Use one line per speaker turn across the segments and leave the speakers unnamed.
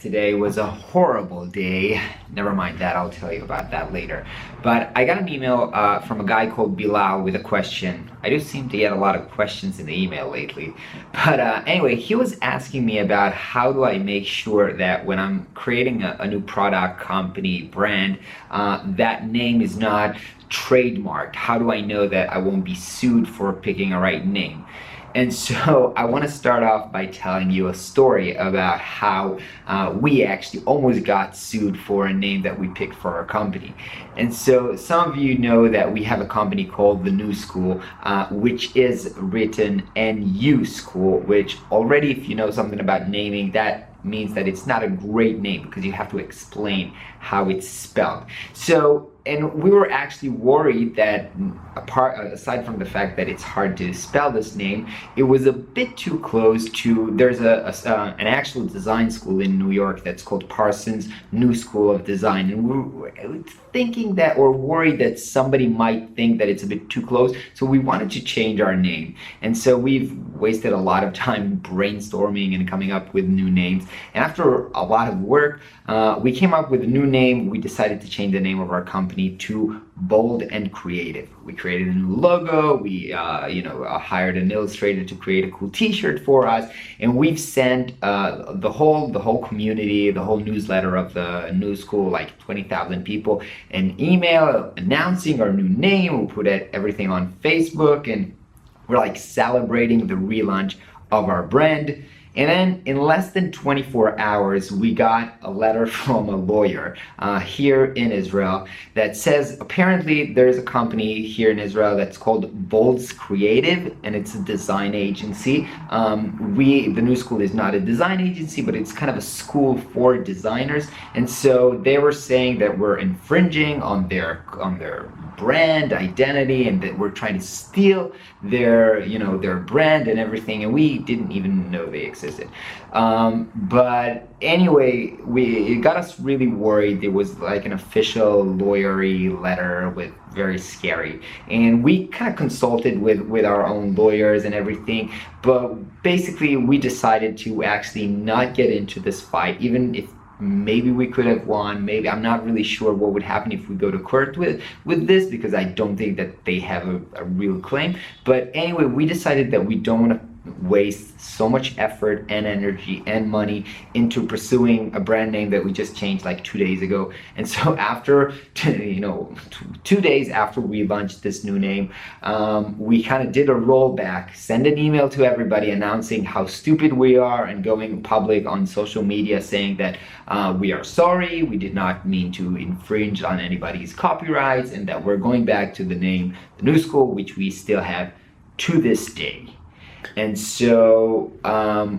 Today was a horrible day. Never mind that, I'll tell you about that later. But I got an email from a guy called Bilal with a question. I do seem to get a lot of questions in the email lately. But anyway, he was asking me about how do I make sure that when I'm creating a new product, company, brand, that name is not trademarked. How do I know that I won't be sued for picking a right name? And so I want to start off by telling you a story about how we actually almost got sued for a name that we picked for our company. And so some of you know that we have a company called The New School, which is written NU School, which already, if you know something about naming, that means that it's not a great name because you have to explain how it's spelled. So, and we were actually worried that aside from the fact that it's hard to spell this name, it was a bit too close to, there's an actual design school in New York that's called Parsons New School of Design. And we were thinking that, or worried that somebody might think that it's a bit too close. So we wanted to change our name. And so we've wasted a lot of time brainstorming and coming up with new names. And after a lot of work, we came up with a new name. We decided to change the name of our company to Bold and Creative. We created a new logo. We hired an illustrator to create a cool t-shirt for us, and we've sent the whole community, the whole newsletter of the New School, like 20,000 people, an email announcing our new name. We put everything on Facebook, and we're like celebrating the relaunch of our brand. And then in less than 24 hours, we got a letter from a lawyer here in Israel that says apparently there's a company here in Israel that's called Bold's Creative, and it's a design agency. The New School is not a design agency, but it's kind of a school for designers. And so they were saying that we're infringing on their brand identity, and that we're trying to steal their brand and everything, and we didn't even know they existed. But anyway, it got us really worried. It was like an official lawyery letter, with very scary, and we kind of consulted with our own lawyers and everything, but basically we decided to actually not get into this fight, even if maybe we could have won. Maybe, I'm not really sure what would happen if we go to court with this, because I don't think that they have a real claim. But anyway, we decided that we don't want to waste so much effort and energy and money into pursuing a brand name that we just changed like 2 days ago. And so after 2 days after we launched this new name, we kind of did a rollback, send an email to everybody announcing how stupid we are, and going public on social media saying that we are sorry, we did not mean to infringe on anybody's copyrights, and that we're going back to the name The New School, which we still have to this day. And so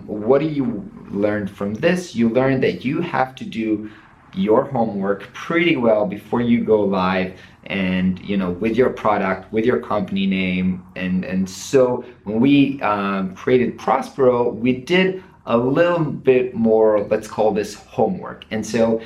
what do you learn from this? You learn that you have to do your homework pretty well before you go live, and with your product, with your company name. And so when we created Prospero, we did a little bit more, let's call this homework. And so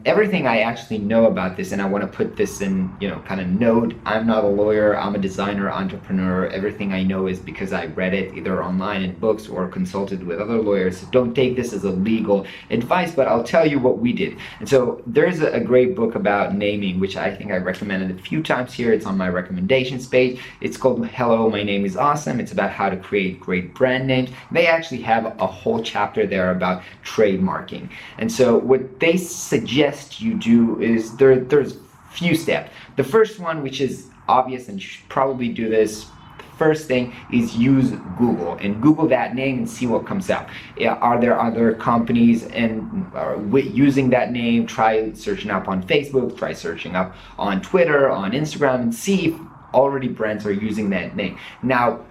everything I actually know about this, and I want to put this in, kind of note, I'm not a lawyer, I'm a designer, entrepreneur. Everything I know is because I read it either online in books or consulted with other lawyers. So don't take this as a legal advice, but I'll tell you what we did. And so there's a great book about naming, which I think I recommended a few times here. It's on my recommendations page. It's called Hello, My Name is Awesome. It's about how to create great brand names. They actually have a whole chapter there about trademarking. And so what they suggest you do is there's few steps. The first one, which is obvious and you should probably do this, the first thing is use Google and Google that name and see what comes up. Are there other companies and using that name? Try searching up on Facebook, try searching up on Twitter, on Instagram, and see if already brands are using that name. Now,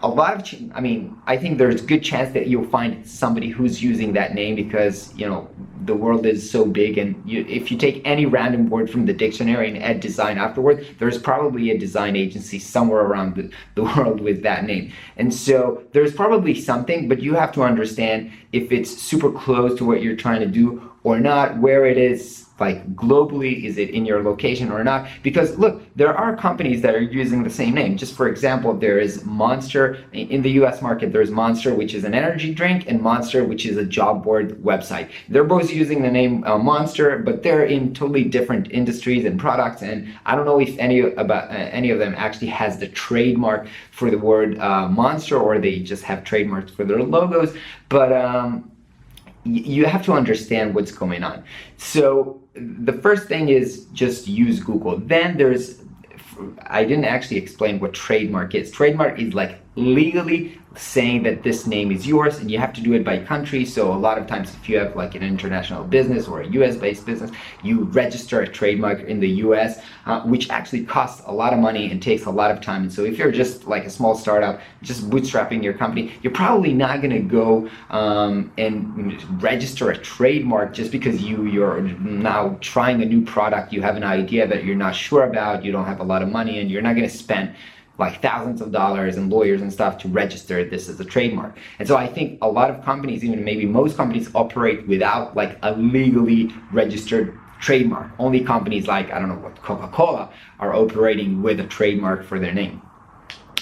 I think there's a good chance that you'll find somebody who's using that name, because the world is so big, and if you take any random word from the dictionary and add design afterward, there's probably a design agency somewhere around the world with that name. And so there's probably something, but you have to understand if it's super close to what you're trying to do, or not, where it is, like globally, is it in your location or not? Because look, there are companies that are using the same name. Just for example, there is Monster in the US market. There's Monster, which is an energy drink, and Monster, which is a job board website. They're both using the name Monster, but they're in totally different industries and products, and I don't know if any of them actually has the trademark for the word Monster, or they just have trademarks for their logos, but you have to understand what's going on. So the first thing is just use Google. Then I didn't actually explain what trademark is. Trademark is like legally saying that this name is yours, and you have to do it by country. So a lot of times if you have like an international business or a US based business, you register a trademark in the US, which actually costs a lot of money and takes a lot of time. And so if you're just like a small startup, just bootstrapping your company, you're probably not gonna go and register a trademark just because you're now trying a new product, you have an idea that you're not sure about, you don't have a lot of money, and you're not gonna spend like thousands of dollars and lawyers and stuff to register this as a trademark. And so I think a lot of companies, even maybe most companies, operate without like a legally registered trademark. Only companies like, I don't know what, Coca-Cola are operating with a trademark for their name.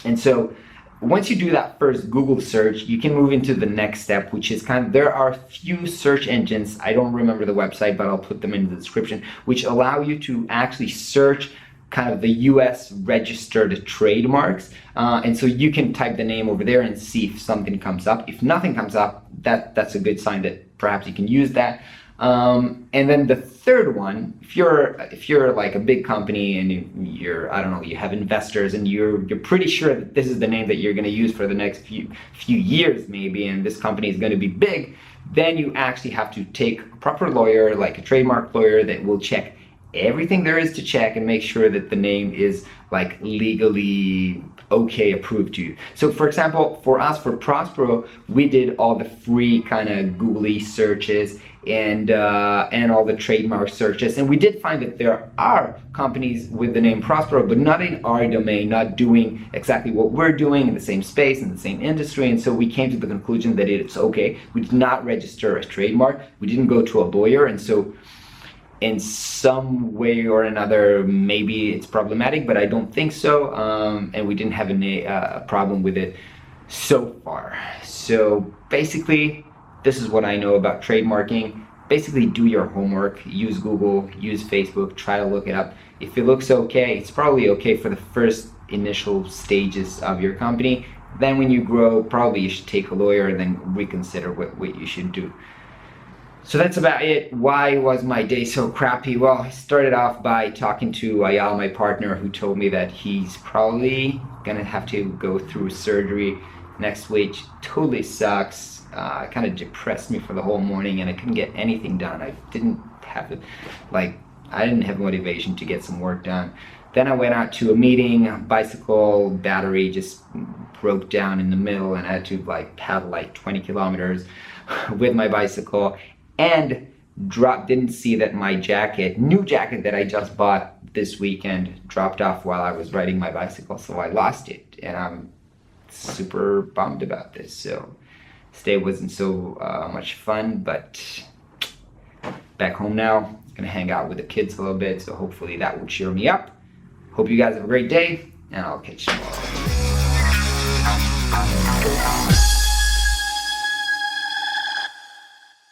And so once you do that first Google search, you can move into the next step, which is there are few search engines, I don't remember the website, but I'll put them in the description, which allow you to actually search kind of the US registered trademarks, and so you can type the name over there and see if something comes up. If nothing comes up, that's a good sign that perhaps you can use that. And then the third one, if you're like a big company and you're, I don't know, you have investors and you're pretty sure that this is the name that you're going to use for the next few years maybe, and this company is going to be big, then you actually have to take a proper lawyer, like a trademark lawyer, that will check everything there is to check and make sure that the name is like legally okay, approved to you. So for example, for us, for Prospero, we did all the free kind of googly searches and all the trademark searches, and we did find that there are companies with the name Prospero, but not in our domain, not doing exactly what we're doing in the same space, in the same industry. And so we came to the conclusion that it's okay. We did not register a trademark, we didn't go to a lawyer, and so in some way or another, maybe it's problematic, but I don't think so. And we didn't have a problem with it so far. So basically, this is what I know about trademarking. Basically, do your homework, use Google, use Facebook, try to look it up. If it looks okay, it's probably okay for the first initial stages of your company. Then when you grow, probably you should take a lawyer and then reconsider what you should do. So that's about it. Why was my day so crappy? Well, I started off by talking to Ayal, my partner, who told me that he's probably gonna have to go through surgery next week. Totally sucks. Kind of depressed me for the whole morning, and I couldn't get anything done. I didn't have motivation to get some work done. Then I went out to a meeting. Bicycle battery just broke down in the middle, and I had to like paddle like 20 kilometers with my bicycle. And didn't see that my new jacket that I just bought this weekend, dropped off while I was riding my bicycle, so I lost it, and I'm super bummed about this. So this day wasn't so much fun, but back home now, gonna hang out with the kids a little bit, so hopefully that will cheer me up. Hope you guys have a great day, and I'll catch you tomorrow.